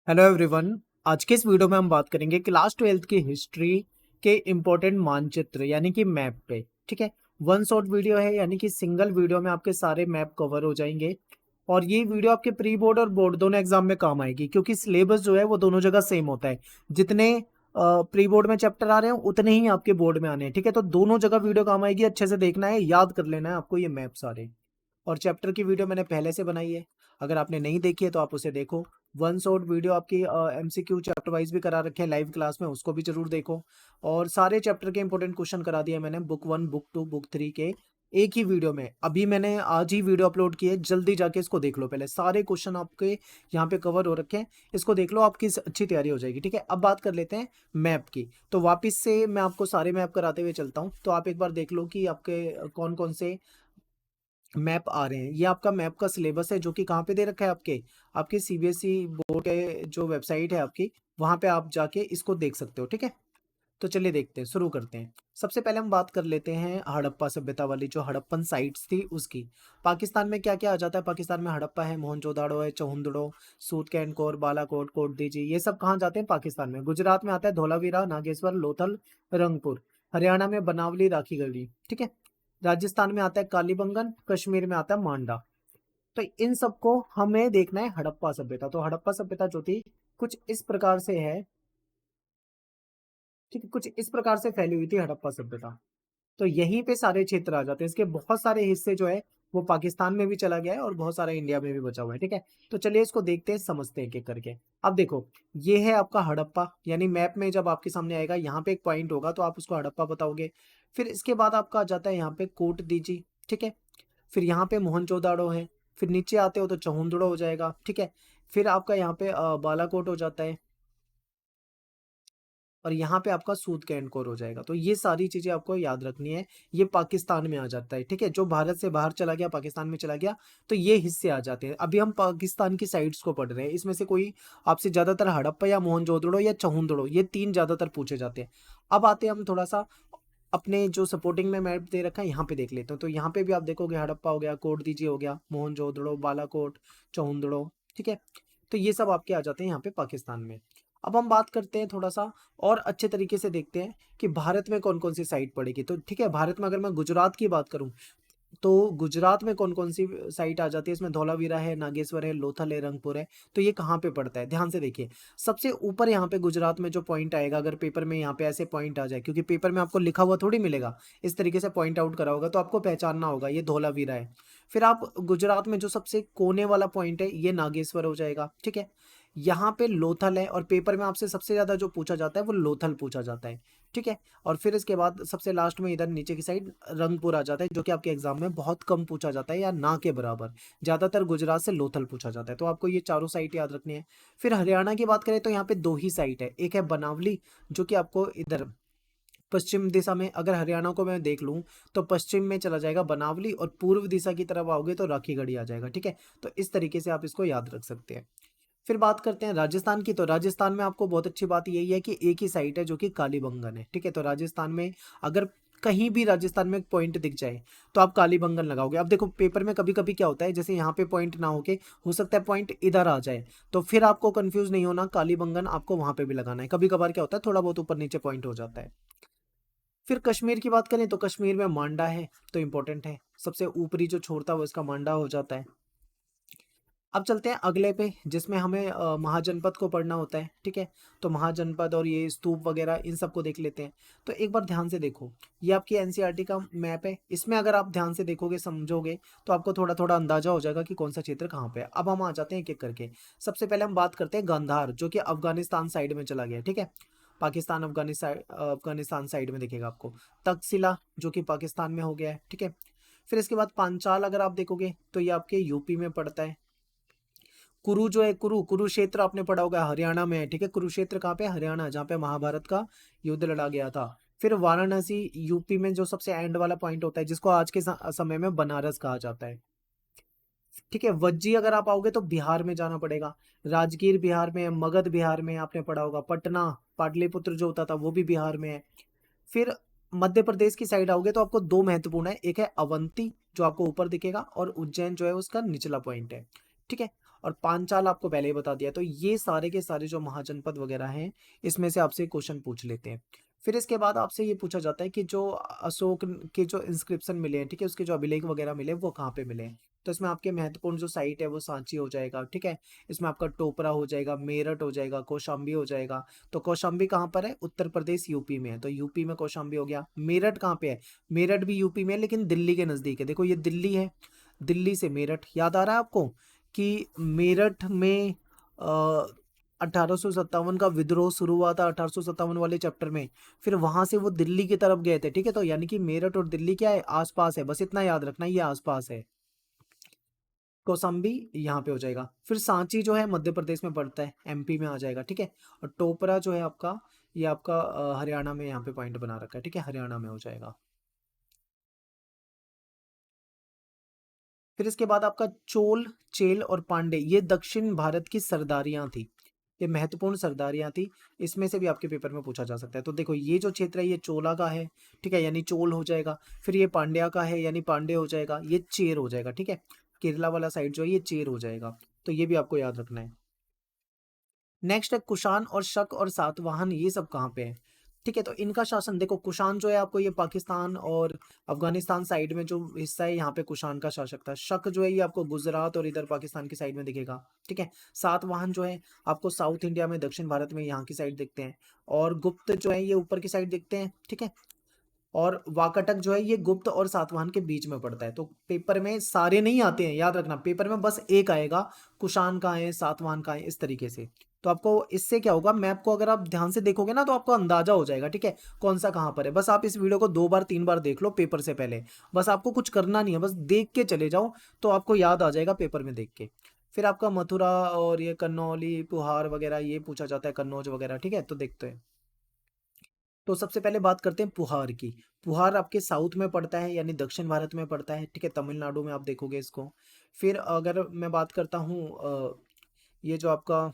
Hello everyone. आज के इस वीडियो में हम बात करेंगे क्लास 12th की हिस्ट्री के इम्पोर्टेंट मानचित्र यानी कि मैप पे। ठीक है, वन शॉट वीडियो है यानी कि सिंगल वीडियो में आपके सारे मैप कवर हो जाएंगे और ये वीडियो आपके प्री बोर्ड और बोर्ड दोनों एग्जाम में काम आएगी क्योंकि सिलेबस जो है वो दोनों जगह सेम होता है। जितने प्री बोर्ड में चैप्टर आ रहे हैं उतने ही आपके बोर्ड में आने हैं। ठीक है, तो दोनों जगह वीडियो काम आएगी। अच्छे से देखना है, याद कर लेना है आपको ये मैप सारे। और चैप्टर की वीडियो मैंने पहले से बनाई है, अगर आपने नहीं देखी है तो आप उसे देखो। वन शॉट वीडियो आपकी एमसीक्यू चैप्टर वाइज भी करा रखे हैं लाइव क्लास में, उसको भी जरूर देखो। और सारे चैप्टर के इंपॉर्टेंट क्वेश्चन करा दिए मैंने, बुक 1 बुक 2 बुक 3 के एक ही वीडियो में। अभी मैंने आज ही वीडियो अपलोड की है, जल्दी जाके इसको देख लो। पहले सारे क्वेश्चन आपके यहाँ पे कवर हो रखे हैं, इसको देख लो, आपकी अच्छी तैयारी हो जाएगी। ठीक है, अब बात कर लेते हैं मैप की। तो वापस से मैं आपको सारे मैप कराते हुए चलता हूँ, तो आप एक बार देख लो कि आपके कौन कौन से मैप आ रहे हैं। ये आपका मैप का सिलेबस है जो कि कहाँ पे दे रखा है, आपके आपके सीबीएसई बोर्ड के जो वेबसाइट है आपकी, वहां पे आप जाके इसको देख सकते हो। ठीक है, तो चलिए देखते हैं, शुरू करते हैं। सबसे पहले हम बात कर लेते हैं हड़प्पा सभ्यता वाली, जो हड़प्पन साइट्स थी उसकी। पाकिस्तान में क्या क्या आ जाता है? पाकिस्तान में हड़प्पा है, मोहनजोदाड़ो है, चौहुंदड़ो, सूरकैनकोर, बालाकोट, कोटदीजी, ये सब कहाँ जाते हैं? पाकिस्तान में। गुजरात में आता है धोलावीरा, नागेश्वर, लोथल, रंगपुर। हरियाणा में बनावली, राखी गढ़ी। ठीक है, राजस्थान में आता है कालीबंगन, कश्मीर में आता है मांडा। तो इन सबको हमें देखना है हड़प्पा सभ्यता। तो हड़प्पा सभ्यता जो थी कुछ इस प्रकार से है। ठीक है, कुछ इस प्रकार से फैली हुई थी हड़प्पा सभ्यता। तो यहीं पे सारे क्षेत्र आ जाते हैं। इसके बहुत सारे हिस्से जो है वो पाकिस्तान में भी चला गया है और बहुत सारा इंडिया में भी बचा हुआ है। ठीक है, तो चलिए इसको देखते हैं, समझते हैं एक एक करके। अब देखो, ये है आपका हड़प्पा, यानी मैप में जब आपके सामने आएगा यहाँ पे एक पॉइंट होगा तो आप उसको हड़प्पा बताओगे। फिर इसके बाद आपका आ जाता है यहाँ पे कोट दीजी। ठीक है, फिर यहाँ पे मोहनजोदाड़ो है। फिर नीचे आते हो तो चहुंदड़ो हो जाएगा। ठीक है, फिर आपका यहाँ पे बालाकोट हो जाता है और यहाँ पे आपका सूद कैंटकोर हो जाएगा। तो ये सारी चीजें आपको याद रखनी है। ये पाकिस्तान में आ जाता है। ठीक है, जो भारत से बाहर चला गया, पाकिस्तान में चला गया, तो ये हिस्से आ जाते हैं। अभी हम पाकिस्तान की साइड्स को पढ़ रहे हैं, इसमें से कोई आपसे ज्यादातर हड़प्पा या मोहनजोदड़ो या चहुंदड़ो, ये तीन ज्यादातर पूछे जाते हैं। अब आते हैं हम थोड़ा सा अपने जो सपोर्टिंग में मैप दे रखा है यहाँ पे देख लेते हैं। तो यहाँ पे भी आप देखोगे हड़प्पा हो गया, कोट दीजी हो गया, मोहनजोदड़ो, बालाकोट, चहुंदड़ो। ठीक है, तो ये सब आपके आ जाते हैं यहाँ पे पाकिस्तान में। अब हम बात करते हैं थोड़ा सा और अच्छे तरीके से देखते हैं कि भारत में कौन कौन सी साइट पड़ेगी। तो ठीक है, भारत में अगर मैं गुजरात की बात करूं तो गुजरात में कौन कौन सी साइट आ जाती है? इसमें धौलावीरा है, नागेश्वर है, लोथल है, रंगपुर है। तो ये कहाँ पे पड़ता है, ध्यान से देखिए। सबसे ऊपर यहाँ पे गुजरात में जो पॉइंट आएगा, अगर पेपर में यहाँ पे ऐसे पॉइंट आ जाए, क्योंकि पेपर में आपको लिखा हुआ थोड़ी मिलेगा, इस तरीके से पॉइंट आउट करा होगा तो आपको पहचानना होगा ये धौलावीरा है। फिर आप गुजरात में जो सबसे कोने वाला पॉइंट है ये नागेश्वर हो जाएगा। ठीक है, यहाँ पे लोथल है और पेपर में आपसे सबसे ज्यादा जो पूछा जाता है वो लोथल पूछा जाता है। ठीक है, और फिर इसके बाद सबसे लास्ट में इधर नीचे की साइड रंगपुर आ जाता है, जो कि आपके एग्जाम में बहुत कम पूछा जाता है या ना के बराबर। ज्यादातर गुजरात से लोथल पूछा जाता है, तो आपको ये चारों साइट याद रखनी है। फिर हरियाणा की बात करें तो यहाँ पे दो ही साइट है, एक है बनावली जो कि आपको इधर पश्चिम दिशा में, अगर हरियाणा को मैं देख लूं तो पश्चिम में चला जाएगा बनावली और पूर्व दिशा की तरफ आओगे तो राखीगढ़ी आ जाएगा। ठीक है, तो इस तरीके से आप इसको याद रख सकते हैं। फिर बात करते हैं राजस्थान की। तो राजस्थान में आपको बहुत अच्छी बात यही है कि एक ही साइट है जो कि कालीबंगन है। ठीक है, तो राजस्थान में अगर कहीं भी राजस्थान में पॉइंट दिख जाए तो आप कालीबंगन लगाओगे। अब देखो पेपर में कभी कभी क्या होता है, जैसे यहाँ पे पॉइंट ना होके हो सकता है पॉइंट इधर आ जाए, तो फिर आपको कंफ्यूज नहीं होना, कालीबंगन आपको वहां पे भी लगाना है। कभी कभार क्या होता है, थोड़ा बहुत ऊपर नीचे पॉइंट हो जाता है। फिर कश्मीर की बात करें तो कश्मीर में मांडा है, तो इंपॉर्टेंट है, सबसे ऊपरी जो छोड़ता है वो इसका मांडा हो जाता है। अब चलते हैं अगले पे, जिसमें हमें महाजनपद को पढ़ना होता है। ठीक है, तो महाजनपद और ये स्तूप वगैरह इन सबको देख लेते हैं। तो एक बार ध्यान से देखो, ये आपकी एनसीईआरटी का मैप है। इसमें अगर आप ध्यान से देखोगे, समझोगे, तो आपको थोड़ा थोड़ा अंदाजा हो जाएगा कि कौन सा क्षेत्र कहाँ पे है। अब हम आ जाते हैं एक एक करके। सबसे पहले हम बात करते हैं गांधार, जो कि अफगानिस्तान साइड में चला गया। ठीक है, पाकिस्तान अफगानिस्तान अफगानिस्तान साइड में दिखेगा आपको। तक्षशिला जो कि पाकिस्तान में हो गया है। ठीक है, फिर इसके बाद पांचाल अगर आप देखोगे तो ये आपके यूपी में पड़ता है। कुरु जो है, कुरुक्षेत्र आपने पढ़ा होगा, हरियाणा में है। ठीक है, कुरुक्षेत्र कहाँ पे? हरियाणा, जहाँ पे महाभारत का युद्ध लड़ा गया था। फिर वाराणसी यूपी में, जो सबसे एंड वाला पॉइंट होता है, जिसको आज के समय में बनारस कहा जाता है। ठीक है, वज्जी अगर आप आओगे तो बिहार में जाना पड़ेगा। राजगीर बिहार में है, मगध बिहार में है, आपने पढ़ा होगा। पटना, पाटलिपुत्र जो होता था वो भी बिहार में है। फिर मध्य प्रदेश की साइड आओगे तो आपको दो महत्वपूर्ण है, एक है अवंती जो आपको ऊपर दिखेगा और उज्जैन जो है उसका निचला पॉइंट है। ठीक है, और पांचाल आपको पहले ही बता दिया। तो ये सारे के सारे जो महाजनपद वगैरह हैं, इसमें से आपसे क्वेश्चन पूछ लेते हैं। फिर इसके बाद आपसे ये पूछा जाता है कि जो अशोक के जो इंस्क्रिप्शन मिले हैं, ठीक है, उसके जो अभिलेख वगैरह मिले वो कहाँ पे मिले हैं। तो इसमें आपके महत्वपूर्ण जो साइट है वो सांची हो जाएगा, ठीक है। इसमें आपका टोपरा हो जाएगा, मेरठ हो जाएगा, कौशाम्बी हो जाएगा। तो कौशाम्बी कहाँ पर है? उत्तर प्रदेश यूपी में है, तो यूपी में कौशाम्बी हो गया। मेरठ कहाँ पे है? मेरठ भी यूपी में है लेकिन दिल्ली के नजदीक है। देखो ये दिल्ली है, दिल्ली से मेरठ याद आ रहा है आपको कि मेरठ में 1857 का विद्रोह शुरू हुआ था, 1857 वाले चैप्टर में। फिर वहां से वो दिल्ली की तरफ गए थे, ठीक है। तो यानी कि मेरठ और दिल्ली क्या है? आसपास है, बस इतना याद रखना, ये आसपास है। कौशाम्बी यहाँ पे हो जाएगा। फिर सांची जो है मध्य प्रदेश में पड़ता है, एमपी में आ जाएगा, ठीक है। और टोपरा जो है आपका, ये आपका हरियाणा में यहाँ पे पॉइंट बना रखा है, ठीक है, हरियाणा में हो जाएगा। फिर इसके बाद आपका चोल, चेल और पांडे, ये दक्षिण भारत की सरदारियां थी, ये महत्वपूर्ण सरदारियां थी। इसमें से भी आपके पेपर में पूछा जा सकता है। तो देखो ये जो क्षेत्र है ये चोला का है, ठीक है, यानी चोल हो जाएगा। फिर ये पांड्या का है, यानी पांडे हो जाएगा। ये चेर हो जाएगा, ठीक है, केरला वाला साइड जो है ये चेर हो जाएगा। तो ये भी आपको याद रखना है। नेक्स्ट है कुषाण और शक और सातवाहन, ये सब कहाँ पे है? ठीक है, तो इनका शासन देखो, कुषाण जो है आपको ये पाकिस्तान और अफगानिस्तान साइड में जो हिस्सा है यहाँ पे कुषाण का शासक था। शक जो है ये आपको गुजरात और इधर पाकिस्तान की साइड में दिखेगा, ठीक है। सातवाहन जो है आपको साउथ इंडिया में, दक्षिण भारत में यहाँ की साइड दिखते हैं। और गुप्त जो है ये ऊपर की साइड दिखते हैं, ठीक है। और वाकाटक जो है ये गुप्त और सातवाहन के बीच में पड़ता है। तो पेपर में सारे नहीं आते हैं, याद रखना, पेपर में बस एक आएगा, कुषाण का है, सातवाहन का है, इस तरीके से। तो आपको इससे क्या होगा, मैप को अगर आप ध्यान से देखोगे ना तो आपको अंदाजा हो जाएगा, ठीक है, कौन सा कहाँ पर है। बस आप इस वीडियो को 2 बार 3 बार देख लो पेपर से पहले, बस आपको कुछ करना नहीं है, बस देख के चले जाओ, तो आपको याद आ जाएगा पेपर में देख के। फिर आपका मथुरा और ये कन्नौली, पुहार वगैरह ये पूछा जाता है, कन्नौज वगैरह, ठीक है। तो देखते हैं, तो सबसे पहले बात करते हैं पुहार की। पुहार आपके साउथ में पड़ता है, यानी दक्षिण भारत में पड़ता है, ठीक है, तमिलनाडु में आप देखोगे इसको। फिर अगर मैं बात करता हूँ ये जो आपका,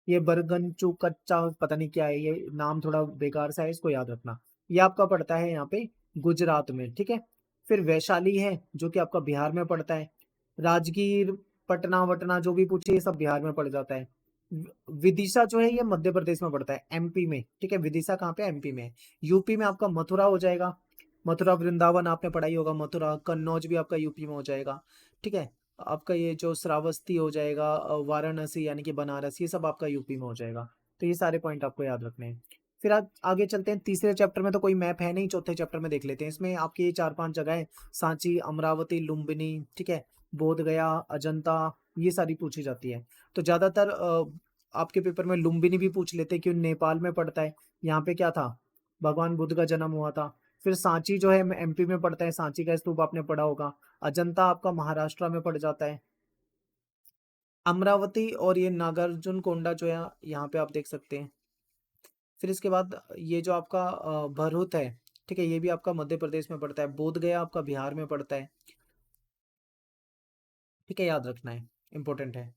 ये बरगंचू कच्चा पता नहीं क्या है, ये नाम थोड़ा बेकार सा है, इसको याद रखना। ये आपका पड़ता है यहाँ पे गुजरात में, ठीक है। फिर वैशाली है जो कि आपका बिहार में पड़ता है। राजगीर, पटना वटना जो भी पूछे ये सब बिहार में पड़ जाता है। विदिशा जो है ये मध्य प्रदेश में पड़ता है, एमपी में, ठीक है। विदिशा कहाँ पे? एमपी में है। यूपी में आपका मथुरा हो जाएगा, मथुरा वृंदावन आपने पढ़ाई होगा, मथुरा। कन्नौज भी आपका यूपी में हो जाएगा, ठीक है। आपका ये जो श्रावस्ती हो जाएगा, वाराणसी यानी कि बनारस, ये सब आपका यूपी में हो जाएगा। तो ये सारे पॉइंट आपको याद रखने हैं। फिर आप आगे चलते हैं, तीसरे चैप्टर में तो कोई मैप है नहीं, चौथे चैप्टर में देख लेते हैं। इसमें आपकी ये 4 5 जगह है, सांची, अमरावती, लुम्बिनी, ठीक है, बोध गया, अजंता, ये सारी पूछी जाती है। तो ज्यादातर आपके पेपर में लुम्बिनी भी पूछ लेते हैं, क्यों, नेपाल में पड़ता है। यहाँ पे क्या था, भगवान बुद्ध का जन्म हुआ था। फिर सांची जो है एमपी में पड़ता है, सांची का स्तूप आपने पढ़ा होगा। अजंता आपका महाराष्ट्र में पड़ जाता है। अमरावती और ये नागार्जुन कोंडा जो है यहाँ पे आप देख सकते हैं। फिर इसके बाद ये जो आपका भरूच है, ठीक है, ये भी आपका मध्य प्रदेश में पड़ता है। बोध गया आपका बिहार में पड़ता है, ठीक है, याद रखना है, इंपॉर्टेंट है।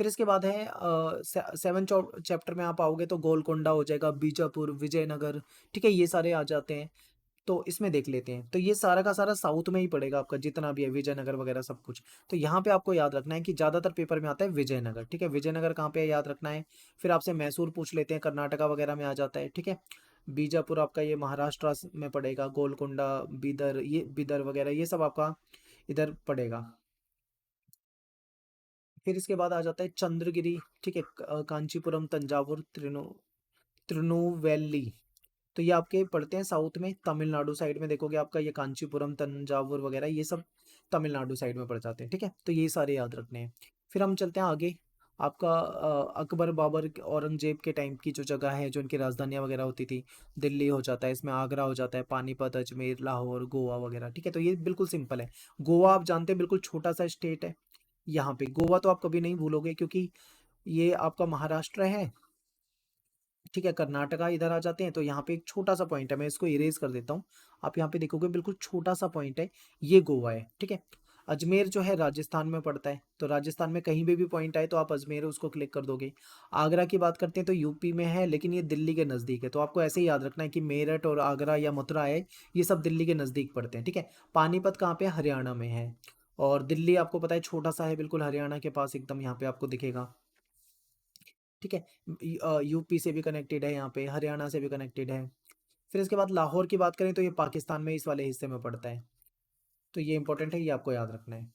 फिर इसके बाद है 7 चैप्टर में आप आओगे तो गोलकोंडा हो जाएगा, बीजापुर, विजयनगर, ठीक है, ये सारे आ जाते हैं। तो इसमें देख लेते हैं, तो ये सारा का सारा साउथ में ही पड़ेगा आपका, जितना भी है विजयनगर वगैरह सब कुछ। तो यहाँ पे आपको याद रखना है कि ज्यादातर पेपर में आता है विजयनगर, ठीक है, विजयनगर कहाँ पे है याद रखना है। फिर आपसे मैसूर पूछ लेते हैं, कर्नाटका वगैरह में आ जाता है, ठीक है। बीजापुर आपका ये महाराष्ट्र में पड़ेगा, गोलकोंडा, बीदर, ये बीदर वगैरह ये सब आपका इधर पड़ेगा। फिर इसके बाद आ जाता है चंद्रगिरी, ठीक है, कांचीपुरम, तंजावुर, तिरुनेलवेली। तो ये आपके पड़ते हैं साउथ में, तमिलनाडु साइड में देखोगे आपका ये कांचीपुरम, तंजावुर वगैरह ये सब तमिलनाडु साइड में पड़ जाते हैं, ठीक है। तो ये सारे याद रखने हैं। फिर हम चलते हैं आगे। आपका अकबर, बाबर, औरंगजेब के टाइम की जो जगह है, जो इनकी राजधानियां वगैरह होती थी, दिल्ली हो जाता है, इसमें आगरा हो जाता है, पानीपत, अजमेर, लाहौर, गोवा वगैरह, ठीक है। तो ये बिल्कुल सिंपल है। गोवा आप जानते हैं बिल्कुल छोटा सा स्टेट है। यहाँ पे गोवा तो आप कभी नहीं भूलोगे, क्योंकि ये आपका महाराष्ट्र है, ठीक है। कर्नाटका इधर आ जाते हैं, तो यहाँ पे एक छोटा सा पॉइंट है, मैं इसको इरेज कर देता हूँ। आप यहाँ पे देखोगे बिल्कुल छोटा सा पॉइंट है, ये गोवा है, ठीक है। अजमेर जो है राजस्थान में पड़ता है, तो राजस्थान में कहीं भी पॉइंट आए तो आप अजमेर उसको क्लिक कर दोगे। आगरा की बात करते हैं तो यूपी में है, लेकिन ये दिल्ली के नज़दीक है, तो आपको ऐसे ही याद रखना है कि मेरठ और आगरा या मथुरा है, ये सब दिल्ली के नज़दीक पड़ते हैं, ठीक है। पानीपत कहाँ पे है? हरियाणा में है। और दिल्ली आपको पता है छोटा सा है, बिल्कुल हरियाणा के पास एकदम यहाँ पे आपको दिखेगा, ठीक है। यूपी से भी कनेक्टेड है, यहाँ पे हरियाणा से भी कनेक्टेड है। फिर इसके बाद लाहौर की बात करें तो ये पाकिस्तान में इस वाले हिस्से में पड़ता है, तो ये इंपॉर्टेंट है, ये आपको याद रखना है।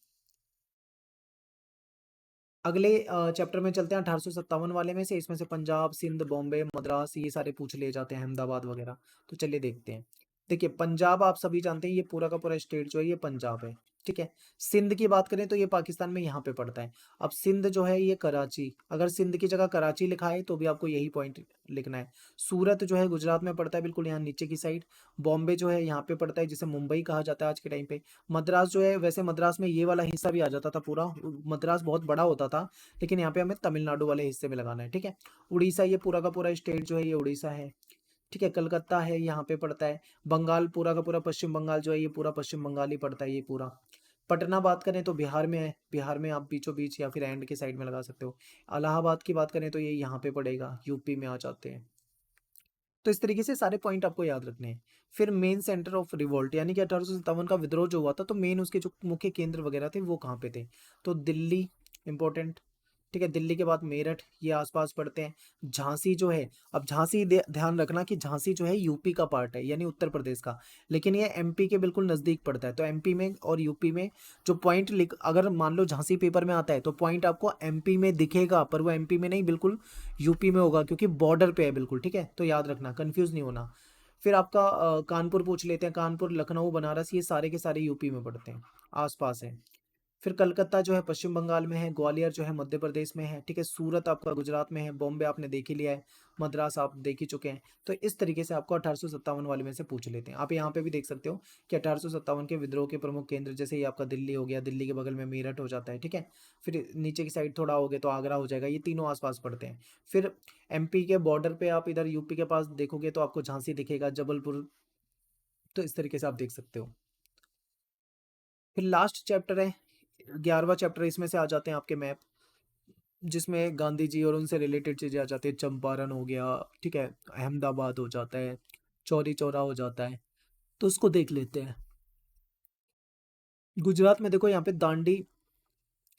अगले चैप्टर में चलते हैं 1857 वाले में से, इसमें से पंजाब, सिंध, बॉम्बे, मद्रास ये सारे पूछ लिए जाते हैं, अहमदाबाद वगैरह। तो चलिए देखते हैं। देखिए पंजाब आप सभी जानते हैं, ये पूरा का पूरा स्टेट जो है ये पंजाब है, ठीक है। सिंध की बात करें तो ये पाकिस्तान में यहाँ पे पड़ता है। अब सिंध जो है ये कराची, अगर सिंध की जगह कराची लिखा है तो भी आपको यही पॉइंट लिखना है। सूरत जो है गुजरात में पड़ता है, बिल्कुल यहाँ नीचे की साइड। बॉम्बे जो है यहाँ पे पड़ता है, जिसे मुंबई कहा जाता है आज के टाइम पे। मद्रास जो है, वैसे मद्रास में ये वाला हिस्सा भी आ जाता था पूरा, मद्रास बहुत बड़ा होता था, लेकिन यहाँ पे हमें तमिलनाडु वाले हिस्से में लगाना है, ठीक है। उड़ीसा, ये पूरा का पूरा स्टेट जो है ये उड़ीसा है, ठीक है। कलकत्ता है, यहाँ पे पड़ता है। बंगाल, पूरा का पूरा पश्चिम बंगाल जो है ये पूरा पश्चिम बंगाल ही पड़ता है ये पूरा। पटना बात करें तो बिहार में है, बिहार में आप बीचों बीच या फिर एंड के साइड में लगा सकते हो। इलाहाबाद की बात करें तो ये यहाँ पे पड़ेगा, यूपी में आ जाते हैं। तो इस तरीके से सारे पॉइंट आपको याद रखने हैं। फिर मेन सेंटर ऑफ रिवोल्ट, यानी कि 1857 का विद्रोह जो हुआ था, तो मेन उसके जो मुख्य केंद्र वगैरह थे वो कहाँ पे थे? तो दिल्ली इंपॉर्टेंट, ठीक है। दिल्ली के बाद मेरठ, ये आसपास पड़ते हैं। झांसी जो है, अब झांसी ध्यान रखना कि झांसी जो है यूपी का पार्ट है, यानी उत्तर प्रदेश का, लेकिन ये एमपी के बिल्कुल नज़दीक पड़ता है। तो एमपी में और यूपी में जो पॉइंट लिख, अगर मान लो झांसी पेपर में आता है तो पॉइंट आपको एमपी में दिखेगा, पर वो एमपी में नहीं, बिल्कुल यूपी में होगा, क्योंकि बॉर्डर पे है बिल्कुल, ठीक है। तो याद रखना, कंफ्यूज नहीं होना। फिर आपका कानपुर पूछ लेते हैं, कानपुर, लखनऊ, बनारस, ये सारे के सारे यूपी में पड़ते हैं, आसपास है। फिर कलकत्ता जो है पश्चिम बंगाल में है, ग्वालियर जो है मध्य प्रदेश में है, ठीक है। सूरत आपका गुजरात में है, बॉम्बे आपने देख ही लिया है, मद्रास आप देख ही चुके हैं। तो इस तरीके से आपको 1857 वाले में से पूछ लेते हैं। आप यहाँ पे भी देख सकते हो कि 1857 के विद्रोह के प्रमुख केंद्र, जैसे ये आपका दिल्ली हो गया, दिल्ली के बगल में मेरठ हो जाता है, ठीक है। फिर नीचे की साइड थोड़ा हो गया तो आगरा हो जाएगा, ये तीनों आसपास पड़ते हैं। फिर एमपी के बॉर्डर पे आप इधर यूपी के पास देखोगे तो आपको झांसी दिखेगा, जबलपुर। तो इस तरीके से आप देख सकते हो। फिर लास्ट चैप्टर है 11वां चैप्टर, इसमें से आ जाते हैं आपके मैप, जिसमें गांधी जी और उनसे रिलेटेड चीज़ें आ जाती है। चंपारण हो गया, ठीक है, अहमदाबाद हो जाता है, चौरी चौरा हो जाता है, तो उसको देख लेते हैं। गुजरात में देखो यहाँ पे दांडी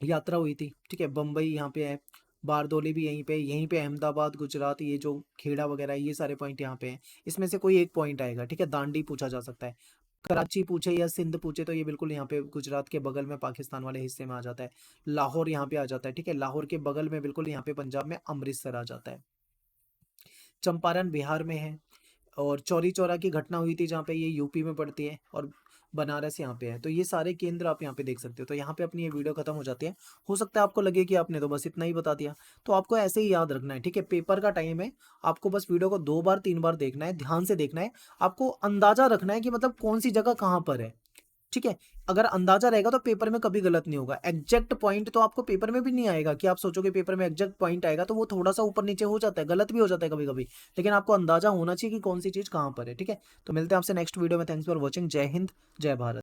यात्रा हुई थी, ठीक है। बम्बई यहाँ पे है, बारदोली भी यहीं पे, यहीं पे अहमदाबाद, गुजरात, ये जो खेड़ा वगैरह है, ये सारे पॉइंट यहाँ पे हैं। इसमें से कोई एक पॉइंट आएगा, ठीक है। दांडी पूछा जा सकता है। कराची पूछे या सिंध पूछे तो ये बिल्कुल यहाँ पे गुजरात के बगल में पाकिस्तान वाले हिस्से में आ जाता है। लाहौर यहाँ पे आ जाता है, ठीक है। लाहौर के बगल में बिल्कुल यहाँ पे पंजाब में अमृतसर आ जाता है। चंपारण बिहार में है, और चौरी चौरा की घटना हुई थी जहाँ पे, ये यूपी में पड़ती है, और बनारस यहाँ पे है। तो ये सारे केंद्र आप यहाँ पे देख सकते हो। तो यहाँ पे अपनी ये वीडियो खत्म हो जाती है। हो सकता है आपको लगे कि आपने तो बस इतना ही बता दिया, तो आपको ऐसे ही याद रखना है, ठीक है। पेपर का टाइम है, आपको बस वीडियो को 2 बार 3 बार देखना है, ध्यान से देखना है। आपको अंदाजा रखना है कि मतलब कौन सी जगह कहाँ पर है, ठीक है। अगर अंदाजा रहेगा तो पेपर में कभी गलत नहीं होगा। एग्जैक्ट पॉइंट तो आपको पेपर में भी नहीं आएगा, कि आप सोचोगे पेपर में एग्जैक्ट पॉइंट आएगा, तो वो थोड़ा सा ऊपर नीचे हो जाता है, गलत भी हो जाता है कभी कभी, लेकिन आपको अंदाजा होना चाहिए कि कौन सी चीज़ कहाँ पर है, ठीक है। तो मिलते हैं आपसे नेक्स्ट वीडियो में। Thanks for watching. जय हिंद, जय भारत।